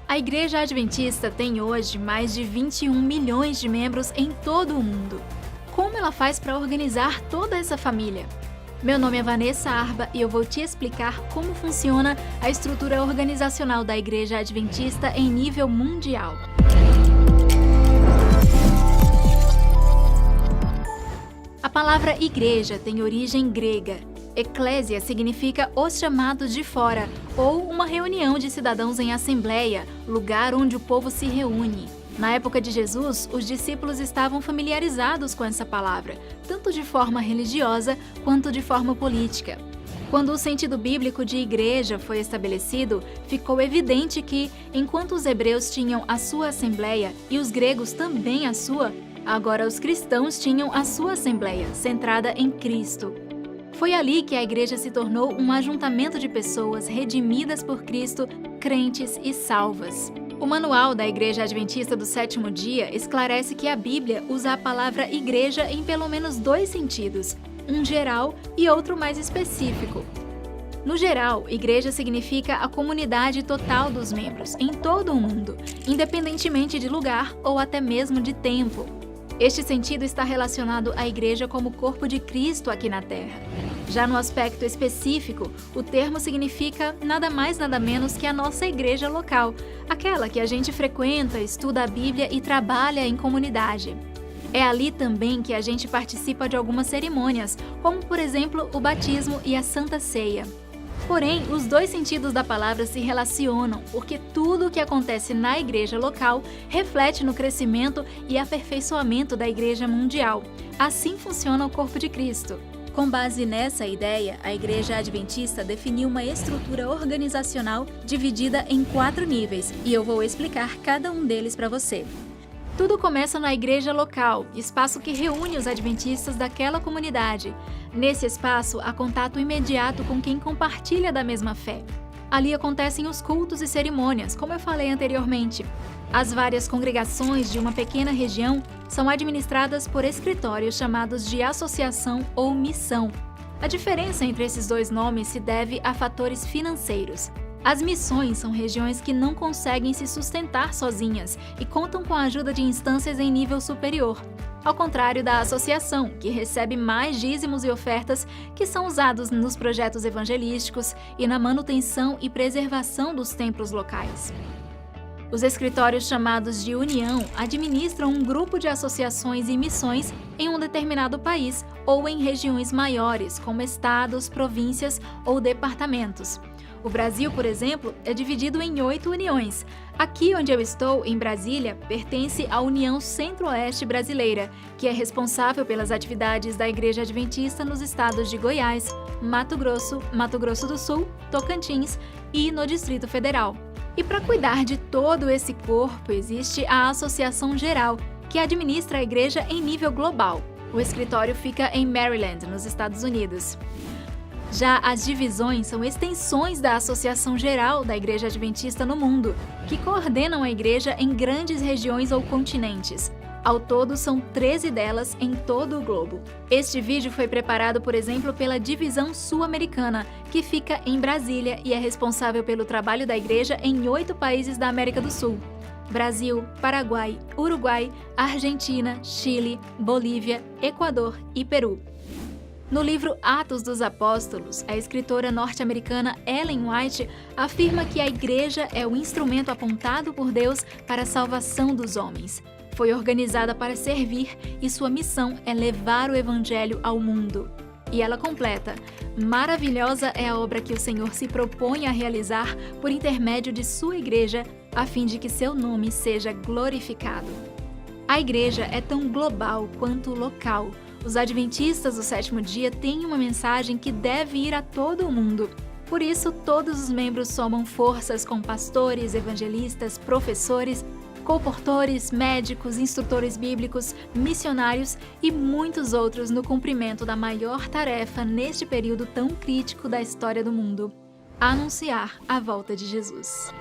A Igreja Adventista tem hoje mais de 21 milhões de membros em todo o mundo. Como ela faz para organizar toda essa família? Meu nome é Vanessa Arba e eu vou te explicar como funciona a estrutura organizacional da Igreja Adventista em nível mundial. A palavra igreja tem origem grega. Eclésia significa os chamados de fora, ou uma reunião de cidadãos em assembleia, lugar onde o povo se reúne. Na época de Jesus, os discípulos estavam familiarizados com essa palavra, tanto de forma religiosa quanto de forma política. Quando o sentido bíblico de igreja foi estabelecido, ficou evidente que, enquanto os hebreus tinham a sua assembleia e os gregos também a sua, agora os cristãos tinham a sua assembleia, centrada em Cristo. Foi ali que a igreja se tornou um ajuntamento de pessoas redimidas por Cristo, crentes e salvas. O Manual da Igreja Adventista do Sétimo Dia esclarece que a Bíblia usa a palavra igreja em pelo menos dois sentidos, um geral e outro mais específico. No geral, igreja significa a comunidade total dos membros, em todo o mundo, independentemente de lugar ou até mesmo de tempo. Este sentido está relacionado à igreja como corpo de Cristo aqui na Terra. Já no aspecto específico, o termo significa nada mais nada menos que a nossa igreja local, aquela que a gente frequenta, estuda a Bíblia e trabalha em comunidade. É ali também que a gente participa de algumas cerimônias, como por exemplo o batismo e a Santa Ceia. Porém, os dois sentidos da palavra se relacionam, porque tudo o que acontece na igreja local reflete no crescimento e aperfeiçoamento da igreja mundial. Assim funciona o corpo de Cristo. Com base nessa ideia, a Igreja Adventista definiu uma estrutura organizacional dividida em 4 níveis, e eu vou explicar cada um deles para você. Tudo começa na igreja local, espaço que reúne os adventistas daquela comunidade. Nesse espaço, há contato imediato com quem compartilha da mesma fé. Ali acontecem os cultos e cerimônias, como eu falei anteriormente. As várias congregações de uma pequena região são administradas por escritórios chamados de associação ou missão. A diferença entre esses dois nomes se deve a fatores financeiros. As missões são regiões que não conseguem se sustentar sozinhas e contam com a ajuda de instâncias em nível superior, ao contrário da associação, que recebe mais dízimos e ofertas que são usados nos projetos evangelísticos e na manutenção e preservação dos templos locais. Os escritórios chamados de união administram um grupo de associações e missões em um determinado país ou em regiões maiores, como estados, províncias ou departamentos. O Brasil, por exemplo, é dividido em 8 uniões. Aqui onde eu estou, em Brasília, pertence à União Centro-Oeste Brasileira, que é responsável pelas atividades da Igreja Adventista nos estados de Goiás, Mato Grosso do Sul, Tocantins e no Distrito Federal. E para cuidar de todo esse corpo, existe a Associação Geral, que administra a igreja em nível global. O escritório fica em Maryland, nos Estados Unidos. Já as divisões são extensões da Associação Geral da Igreja Adventista no mundo, que coordenam a igreja em grandes regiões ou continentes. Ao todo, são 13 delas em todo o globo. Este vídeo foi preparado, por exemplo, pela Divisão Sul-Americana, que fica em Brasília e é responsável pelo trabalho da igreja em 8 países da América do Sul: Brasil, Paraguai, Uruguai, Argentina, Chile, Bolívia, Equador e Peru. No livro Atos dos Apóstolos, a escritora norte-americana Ellen White afirma que a igreja é o instrumento apontado por Deus para a salvação dos homens. Foi organizada para servir e sua missão é levar o evangelho ao mundo. E ela completa: maravilhosa é a obra que o Senhor se propõe a realizar por intermédio de sua igreja, a fim de que seu nome seja glorificado. A igreja é tão global quanto local. Os adventistas do sétimo dia têm uma mensagem que deve ir a todo o mundo. Por isso, todos os membros somam forças com pastores, evangelistas, professores, colportores, médicos, instrutores bíblicos, missionários e muitos outros no cumprimento da maior tarefa neste período tão crítico da história do mundo: anunciar a volta de Jesus.